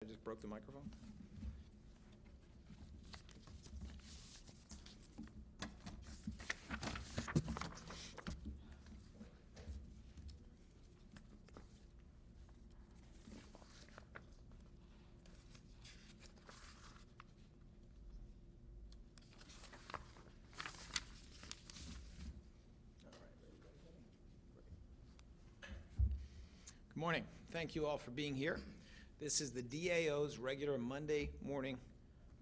I just broke the microphone. Good morning. Thank you all for being here. This is the DAO's regular Monday morning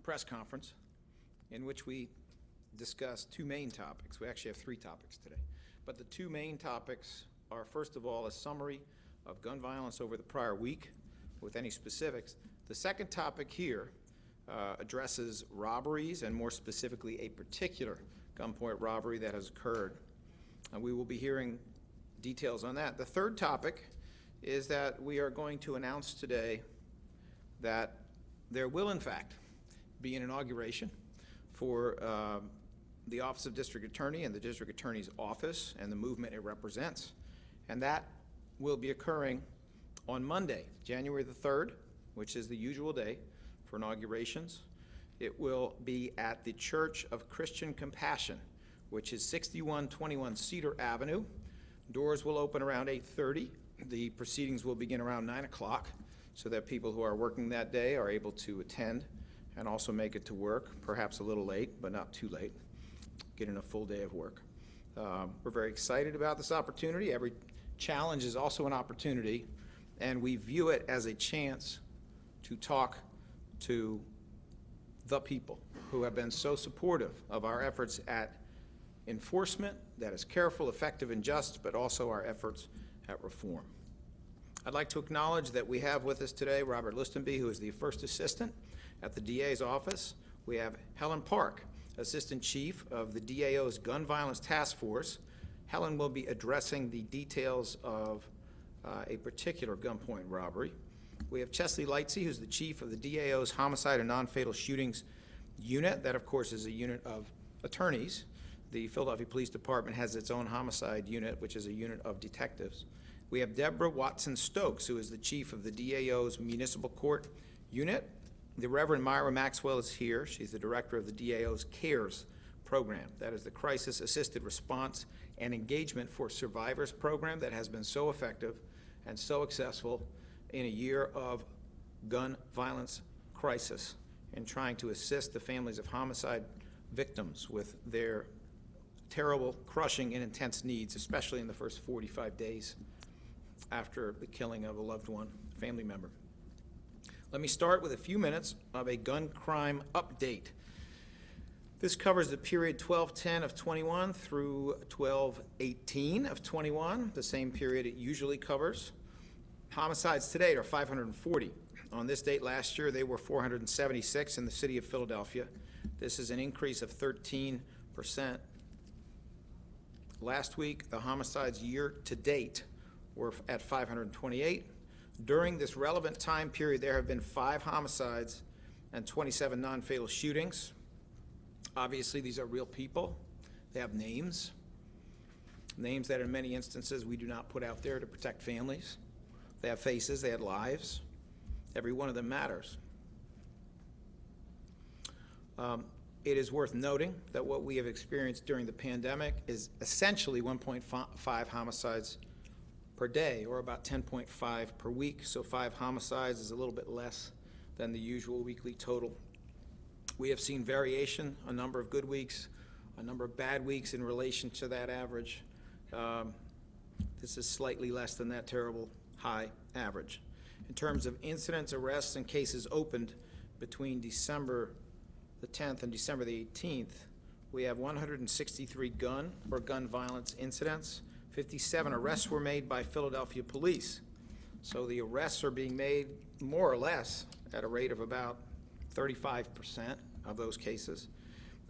press conference in which we discuss two main topics. We actually have three topics today. But the two main topics are, first of all, a summary of gun violence over the prior week with any specifics. The second topic here addresses robberies, and more specifically a particular gunpoint robbery that has occurred. And we will be hearing details on that. The third topic is that we are going to announce today that there will, in fact, be an inauguration for the Office of District Attorney and the District Attorney's Office and the movement it represents. And that will be occurring on Monday, January the 3rd, which is the usual day for inaugurations. It will be at the Church of Christian Compassion, which is 6121 Cedar Avenue. Doors will open around 8:30. The proceedings will begin around 9 o'clock so that people who are working that day are able to attend and also make it to work, perhaps a little late, but not too late, getting a full day of work. We're very excited about this opportunity. Every challenge is also an opportunity, and we view it as a chance to talk to the people who have been so supportive of our efforts at enforcement that is careful, effective, and just, but also our efforts at reform. I'd like to acknowledge that we have with us today Robert Listenby, who is the first assistant at the DA's office. We have Helen Park, Assistant Chief of the DAO's Gun Violence Task Force. Helen will be addressing the details of a particular gunpoint robbery. We have Chesley Lightsey, who's the Chief of the DAO's Homicide and Non-Fatal Shootings Unit. That, of course, is a unit of attorneys. The Philadelphia Police Department has its own homicide unit, which is a unit of detectives. We have Deborah Watson-Stokes, who is the Chief of the DAO's Municipal Court Unit. The Reverend Myra Maxwell is here. She's the Director of the DAO's CARES program. That is the Crisis Assisted Response and Engagement for Survivors program that has been so effective and so successful in a year of gun violence crisis in trying to assist the families of homicide victims with their terrible, crushing, and intense needs, especially in the first 45 days after the killing of a loved one, family member. Let me start with a few minutes of a gun crime update. This covers the period 12/10 of 21 through 12/18 of 21, the same period it usually covers. Homicides to date are 540. On this date last year, they were 476 in the city of Philadelphia. This is an increase of 13%. Last week, the homicides year to date were at 528. During this relevant time period, there have been 5 homicides and 27 non-fatal shootings. Obviously, these are real people. They have names that in many instances we do not put out there to protect families. They have faces, they have lives. Every one of them matters. It is worth noting that what we have experienced during the pandemic is essentially 1.5 homicides per day, or about 10.5 per week. So 5 homicides is a little bit less than the usual weekly total. We have seen variation, a number of good weeks, a number of bad weeks in relation to that average. This is slightly less than that terrible high average. In terms of incidents, arrests, and cases opened between December the 10th and December the 18th, we have 163 gun or gun violence incidents. 57 arrests were made by Philadelphia police. So the arrests are being made more or less at a rate of about 35% of those cases.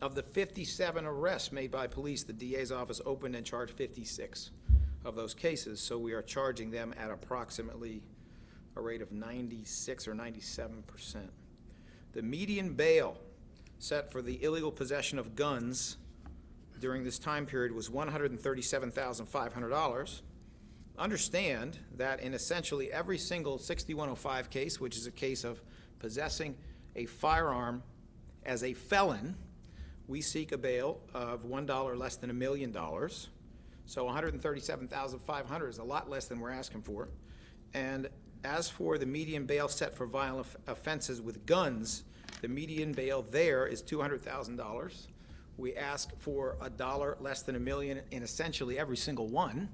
Of the 57 arrests made by police, the DA's office opened and charged 56 of those cases. So we are charging them at approximately a rate of 96 or 97%. The median bail set for the illegal possession of guns during this time period was $137,500. Understand that in essentially every single 6105 case, which is a case of possessing a firearm as a felon, we seek a bail of $1 less than $1 million. So $137,500 is a lot less than we're asking for. And as for the median bail set for violent offenses with guns, the median bail there is $200,000. We ask for $1 less than $1 million in essentially every single one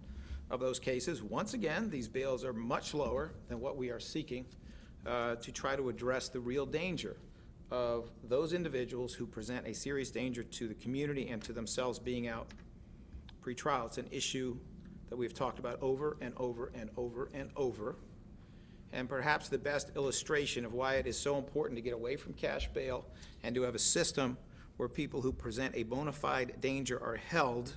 of those cases. Once again, these bails are much lower than what we are seeking to try to address the real danger of those individuals who present a serious danger to the community and to themselves being out pre-trial. It's an issue that we've talked about over and over and over and over. And perhaps the best illustration of why it is so important to get away from cash bail and to have a system where people who present a bona fide danger are held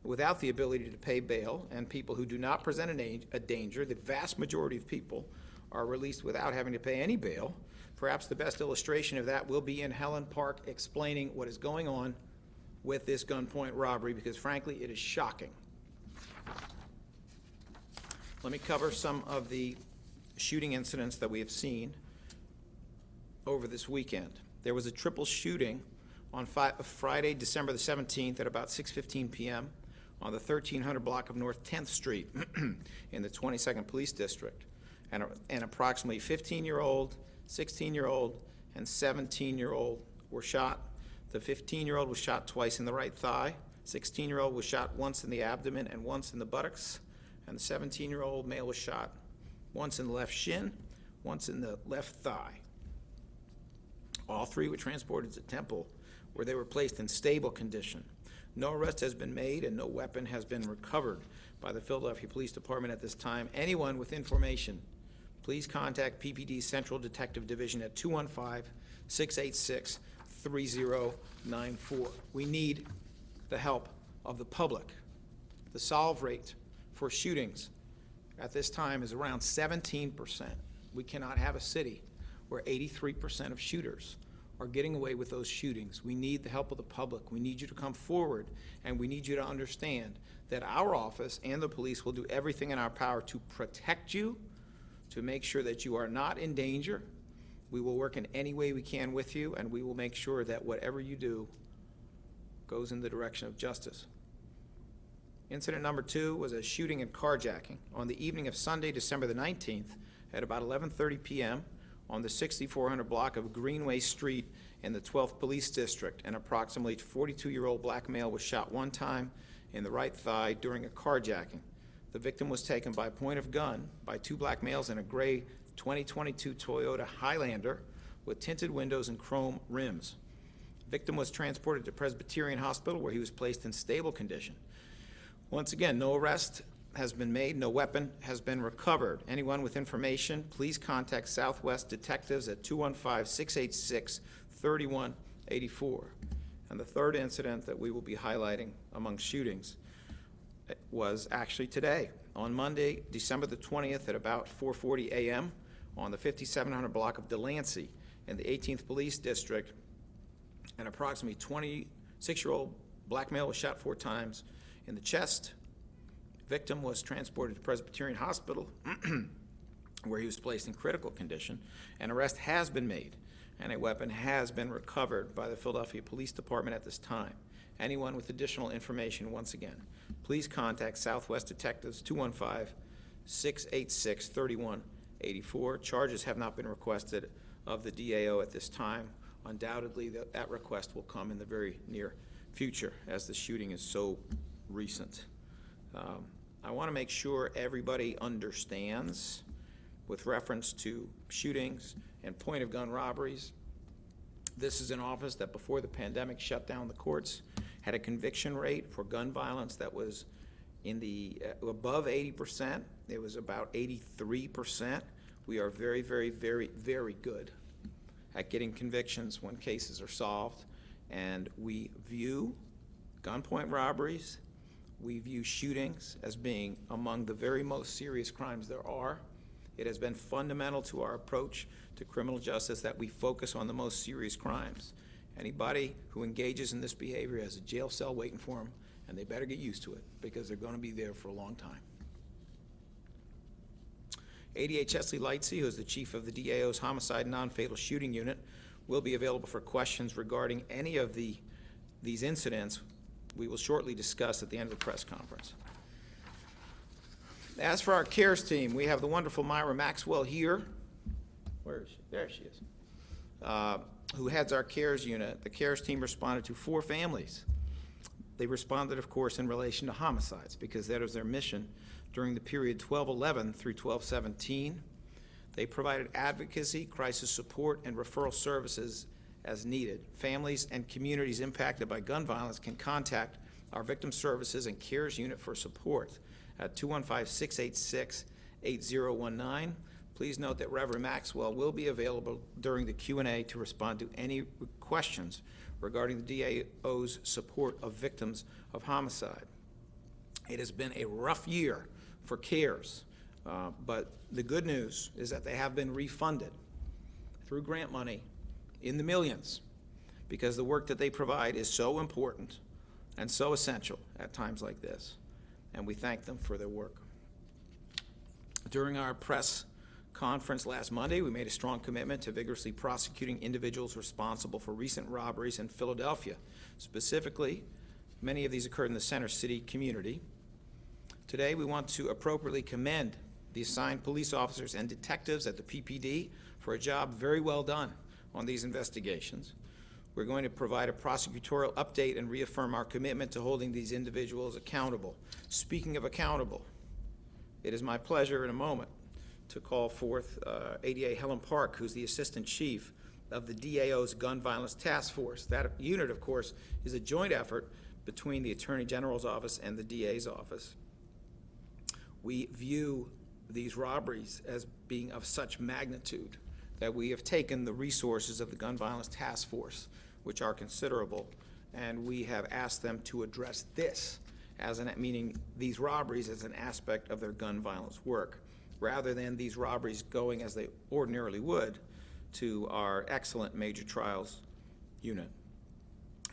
without the ability to pay bail, and people who do not present a danger, the vast majority of people, are released without having to pay any bail. Perhaps the best illustration of that will be in Helen Park explaining what is going on with this gunpoint robbery, because frankly, it is shocking. Let me cover some of the shooting incidents that we have seen over this weekend. There was a triple shooting on Friday, December the 17th at about 6:15 p.m. on the 1300 block of North 10th Street in the 22nd Police District. And approximately 15-year-old, 16-year-old, and 17-year-old were shot. The 15-year-old was shot twice in the right thigh. 16-year-old was shot once in the abdomen and once in the buttocks. And the 17-year-old male was shot once in the left shin, once in the left thigh. All three were transported to Temple, where they were placed in stable condition. No arrest has been made and no weapon has been recovered by the Philadelphia Police Department at this time. Anyone with information, please contact PPD Central Detective Division at 215-686-3094. We need the help of the public. The solve rate for shootings at this time is around 17%. We cannot have a city where 83% of shooters are getting away with those shootings. We need the help of the public. We need you to come forward, and we need you to understand that our office and the police will do everything in our power to protect you, to make sure that you are not in danger. We will work in any way we can with you, and we will make sure that whatever you do goes in the direction of justice. Incident number 2 was a shooting and carjacking on the evening of Sunday, December the 19th at about 11:30 p.m. on the 6400 block of Greenway Street in the 12th Police District. An approximately 42-year-old black male was shot one time in the right thigh during a carjacking. The victim was taken by point of gun by two black males in a gray 2022 Toyota Highlander with tinted windows and chrome rims. The victim was transported to Presbyterian Hospital, where he was placed in stable condition. Once again, no arrest has been made, no weapon has been recovered. Anyone with information, please contact Southwest Detectives at 215-686-3184. And the third incident that we will be highlighting among shootings was actually today, on Monday, December the 20th at about 4:40 a.m. on the 5700 block of Delancey in the 18th Police District. An approximately 26-year-old black male was shot 4 times in the chest. Victim was transported to Presbyterian Hospital where he was placed in critical condition. An arrest has been made and a weapon has been recovered by the Philadelphia Police Department at this time. Anyone with additional information, once again, please contact Southwest Detectives 215-686-3184. Charges have not been requested of the DAO at this time. Undoubtedly, that request will come in the very near future, as the shooting is so recent. I want to make sure everybody understands, with reference to shootings and point of gun robberies, this is an office that before the pandemic shut down the courts, had a conviction rate for gun violence that was in the above 80%. It was about 83%. We are very, very, very, very good at getting convictions when cases are solved, and we view gunpoint robberies, we view shootings as being among the very most serious crimes there are. It has been fundamental to our approach to criminal justice that we focus on the most serious crimes. Anybody who engages in this behavior has a jail cell waiting for them, and they better get used to it, because they're going to be there for a long time. ADA Chesley Lightsey, who is the chief of the DAO's Homicide Non-Fatal Shooting Unit, will be available for questions regarding any of these incidents we will shortly discuss at the end of the press conference. As for our CARES team, we have the wonderful Myra Maxwell here. Where is she? There she is. Who heads our CARES unit. The CARES team responded to 4 families. They responded, of course, in relation to homicides, because that is their mission during the period 12/11 through 12/17. They provided advocacy, crisis support, and referral services as needed. Families and communities impacted by gun violence can contact our Victim Services and CARES unit for support at 215-686-8019. Please note that Reverend Maxwell will be available during the Q&A to respond to any questions regarding the DAO's support of victims of homicide. It has been a rough year for CARES, but the good news is that they have been refunded through grant money in the millions, because the work that they provide is so important and so essential at times like this, and we thank them for their work. During our press conference last Monday, we made a strong commitment to vigorously prosecuting individuals responsible for recent robberies in Philadelphia. Specifically, many of these occurred in the Center City community. Today, we want to appropriately commend the assigned police officers and detectives at the PPD for a job very well done on these investigations. We're going to provide a prosecutorial update and reaffirm our commitment to holding these individuals accountable. Speaking of accountable, it is my pleasure in a moment to call forth ADA Helen Park, who's the Assistant Chief of the DAO's Gun Violence Task Force. That unit, of course, is a joint effort between the Attorney General's office and the DA's office. We view these robberies as being of such magnitude that we have taken the resources of the Gun Violence Task Force, which are considerable, and we have asked them to address this, meaning these robberies as an aspect of their gun violence work, rather than these robberies going as they ordinarily would to our excellent major trials unit.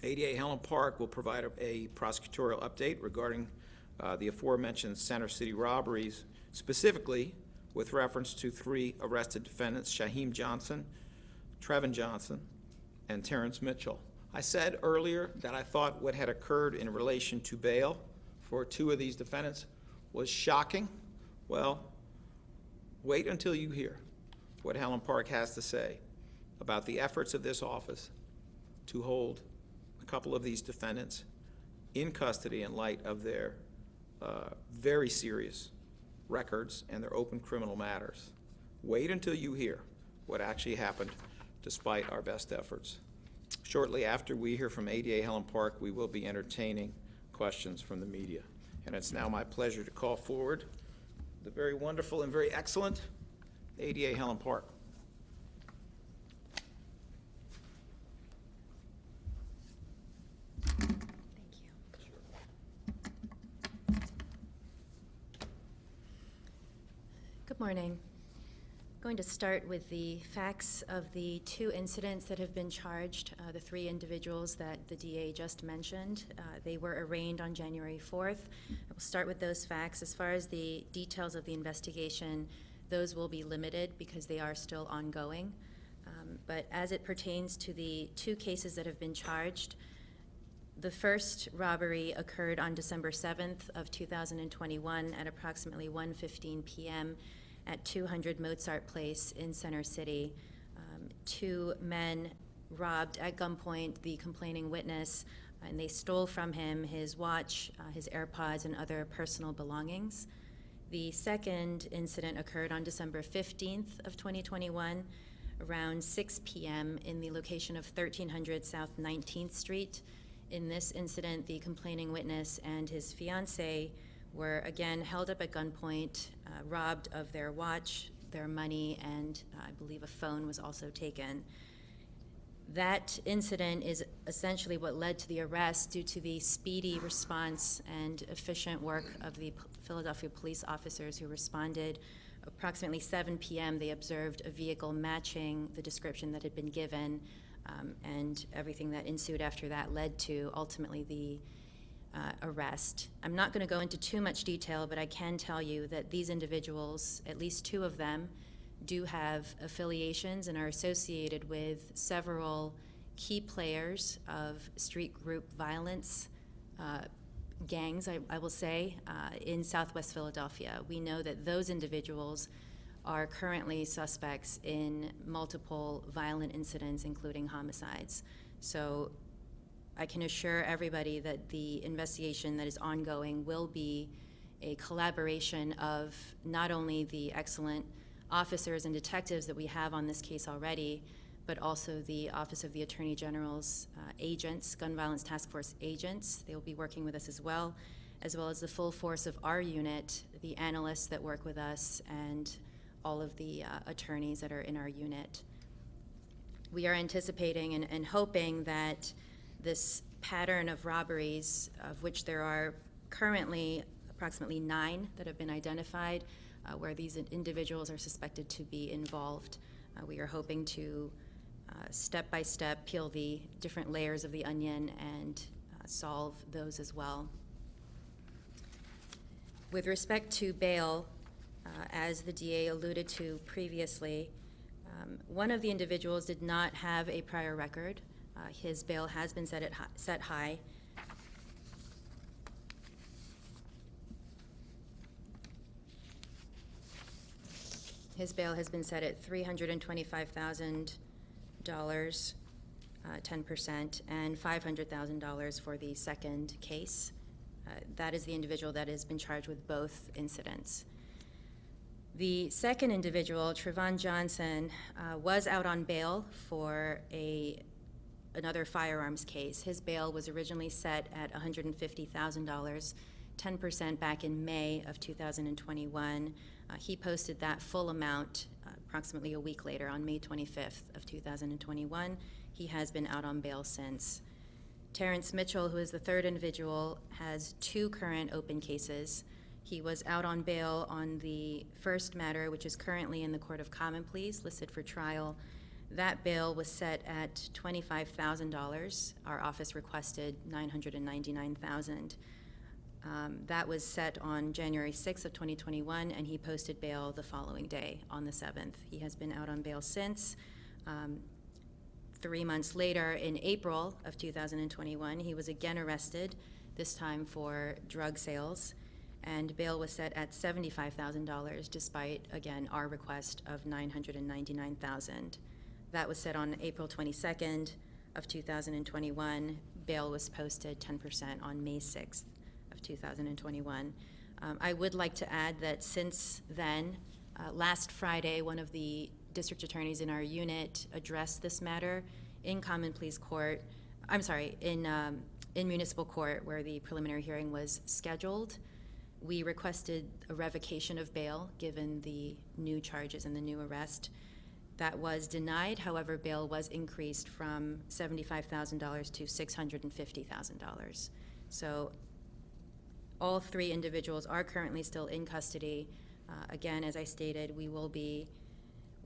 ADA Helen Park will provide a prosecutorial update regarding the aforementioned Center City robberies, specifically with reference to 3 arrested defendants, Shaheem Johnson, Trevin Johnson, and Terrence Mitchell. I said earlier that I thought what had occurred in relation to bail for 2 of these defendants was shocking. Well, wait until you hear what Helen Park has to say about the efforts of this office to hold a couple of these defendants in custody in light of their very serious records and their open criminal matters. Wait until you hear what actually happened despite our best efforts. Shortly after we hear from ADA Helen Park, we will be entertaining questions from the media. And it's now my pleasure to call forward the very wonderful and very excellent ADA Helen Park. Thank you. Good morning. I'm going to start with the facts of the 2 incidents that have been charged, the 3 individuals that the DA just mentioned. They were arraigned on January 4th. I will start with those facts. As far as the details of the investigation, those will be limited because they are still ongoing. But as it pertains to the 2 cases that have been charged, the first robbery occurred on December 7th of 2021 at approximately 1:15 p.m. at 200 Mozart Place in Center City. 2 men robbed at gunpoint the complaining witness, and they stole from him his watch, his AirPods, and other personal belongings. The second incident occurred on December 15th of 2021 around 6 p.m. in the location of 1300 South 19th Street. In this incident, the complaining witness and his fiancée were again held up at gunpoint, robbed of their watch, their money, and I believe a phone was also taken. That incident is essentially what led to the arrest due to the speedy response and efficient work of the Philadelphia police officers who responded. Approximately 7 p.m., they observed a vehicle matching the description that had been given, and everything that ensued after that led to ultimately the arrest. I'm not going to go into too much detail, but I can tell you that these individuals, at least two of them, do have affiliations and are associated with several key players of street group violence gangs, I will say, in Southwest Philadelphia. We know that those individuals are currently suspects in multiple violent incidents, including homicides. So I can assure everybody that the investigation that is ongoing will be a collaboration of not only the excellent officers and detectives that we have on this case already, but also the Office of the Attorney General's agents, gun violence task force agents. They will be working with us as well as the full force of our unit, the analysts that work with us, and all of the attorneys that are in our unit. We are anticipating and hoping that this pattern of robberies, of which there are currently approximately 9 that have been identified, where these individuals are suspected to be involved. We are hoping to step by step peel the different layers of the onion and solve those as well. With respect to bail, as the DA alluded to previously, one of the individuals did not have a prior record. His bail has been set high. His bail has been set at $325,000, 10%, and $500,000 for the second case. That is the individual that has been charged with both incidents. The second individual, Trevon Johnson, was out on bail for another firearms case. His bail was originally set at $150,000, 10% back in May of 2021. He posted that full amount approximately a week later on May 25th of 2021. He has been out on bail since. Terrence Mitchell, who is the third individual, has 2 current open cases. He was out on bail on the first matter, which is currently in the Court of Common Pleas, listed for trial. That bail was set at $25,000. Our office requested $999,000. That was set on January 6th of 2021, and he posted bail the following day on the 7th. He has been out on bail since. 3 months later, in April of 2021, he was again arrested, this time for drug sales, and bail was set at $75,000, despite, again, our request of $999,000. That was set on April 22nd of 2021. Bail was posted 10% on May 6th of 2021. I would like to add that since then, last Friday, one of the district attorneys in our unit addressed this matter in Common Pleas Court, in municipal court where the preliminary hearing was scheduled. We requested a revocation of bail given the new charges and the new arrest. That was denied. However, bail was increased from $75,000 to $650,000. So all 3 individuals are currently still in custody. Again, as I stated, we will be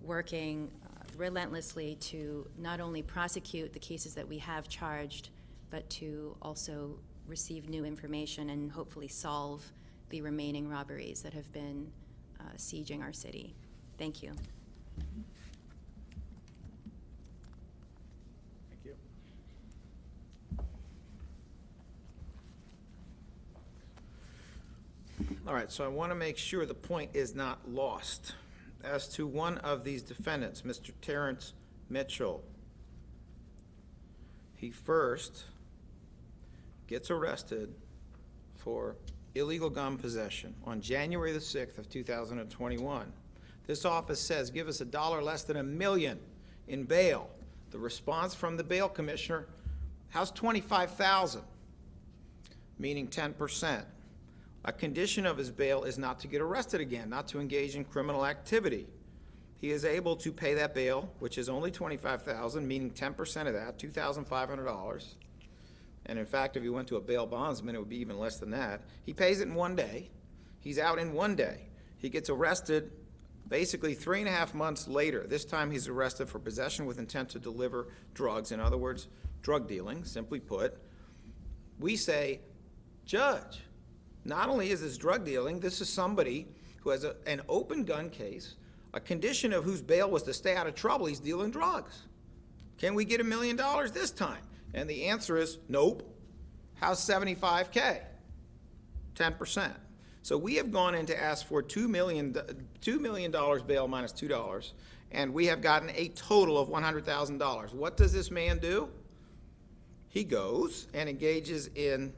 working relentlessly to not only prosecute the cases that we have charged, but to also receive new information and hopefully solve the remaining robberies that have been sieging our city. Thank you. Thank you. All right, so I want to make sure the point is not lost. As to one of these defendants, Mr. Terrence Mitchell, he first gets arrested for illegal gun possession on January the 6th of 2021. This office says, give us $1 less than $1 million in bail. The response from the bail commissioner, how's $25,000? Meaning 10%. A condition of his bail is not to get arrested again, not to engage in criminal activity. He is able to pay that bail, which is only $25,000, meaning 10% of that, $2,500. And in fact, if he went to a bail bondsman, it would be even less than that. He pays it in 1 day. He's out in 1 day. He gets arrested basically 3.5 months later. This time he's arrested for possession with intent to deliver drugs. In other words, drug dealing, simply put. We say Judge, not only is this drug dealing, this is somebody who has an open gun case, a condition of whose bail was to stay out of trouble. He's dealing drugs. Can we get $1 million this time? And the answer is nope. How's $75K? 10%. So we have gone in to ask for $2 million bail minus $2, and we have gotten a total of $100,000. What does this man do? He goes and engages in,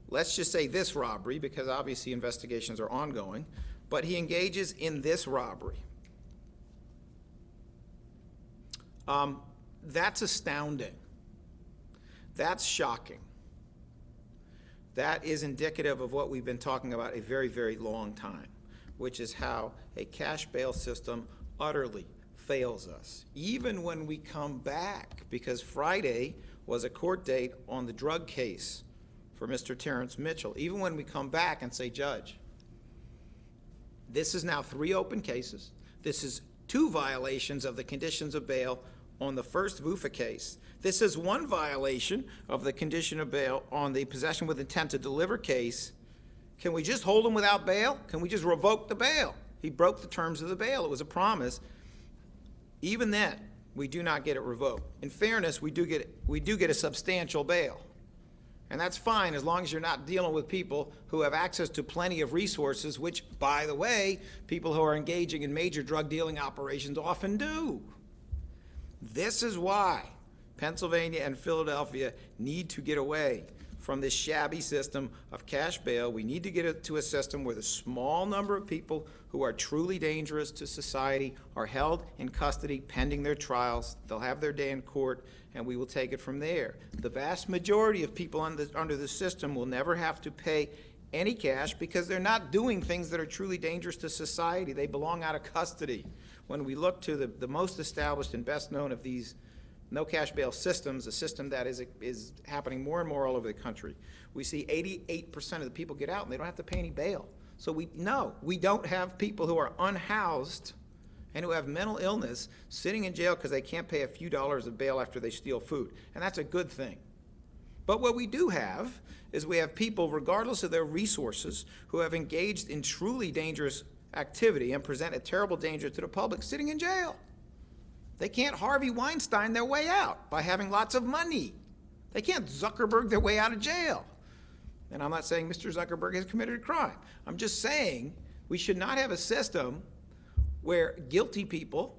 let's just say this robbery, because obviously investigations are ongoing, but he engages in this robbery. That's astounding. That's shocking. That is indicative of what we've been talking about a very, very long time, which is how a cash bail system utterly fails us. Even when we come back, because Friday was a court date on the drug case for Mr. Terrence Mitchell, even when we come back and say, Judge, this is now 3 open cases. This is 2 violations of the conditions of bail on the first VUFA case. This is 1 violation of the condition of bail on the possession with intent to deliver case. Can we just hold him without bail? Can we just revoke the bail? He broke the terms of the bail. It was a promise. Even then, we do not get it revoked. In fairness, we do get a substantial bail. And that's fine as long as you're not dealing with people who have access to plenty of resources, which, by the way, people who are engaging in major drug dealing operations often do. This is why Pennsylvania and Philadelphia need to get away from this shabby system of cash bail. We need to get it to a system where the small number of people who are truly dangerous to society are held in custody pending their trials. They'll have their day in court, and we will take it from there. The vast majority of people under the system will never have to pay any cash because they're not doing things that are truly dangerous to society. They belong out of custody. When we look to the most established and best known of these no cash bail systems, a system that is happening more and more all over the country, we see 88% of the people get out and they don't have to pay any bail. So we don't have people who are unhoused and who have mental illness sitting in jail because they can't pay a few dollars of bail after they steal food. And that's a good thing. But what we do have is we have people, regardless of their resources, who have engaged in truly dangerous activity and present a terrible danger to the public sitting in jail. They can't Harvey Weinstein their way out by having lots of money. They can't Zuckerberg their way out of jail. And I'm not saying Mr. Zuckerberg has committed a crime. I'm just saying we should not have a system where guilty people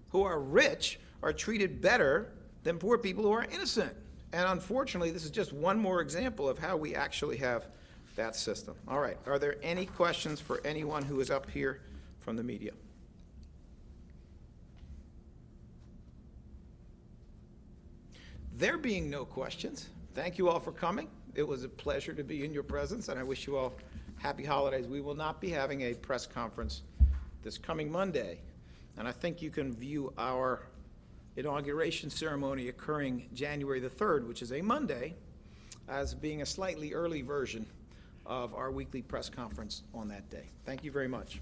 who are rich are treated better than poor people who are innocent. And unfortunately, this is just one more example of how we actually have that system. All right, are there any questions for anyone who is up here from the media? There being no questions, thank you all for coming. It was a pleasure to be in your presence, and I wish you all happy holidays. We will not be having a press conference this coming Monday, and I think you can view our inauguration ceremony occurring January the 3rd, which is a Monday, as being a slightly early version of our weekly press conference on that day. Thank you very much.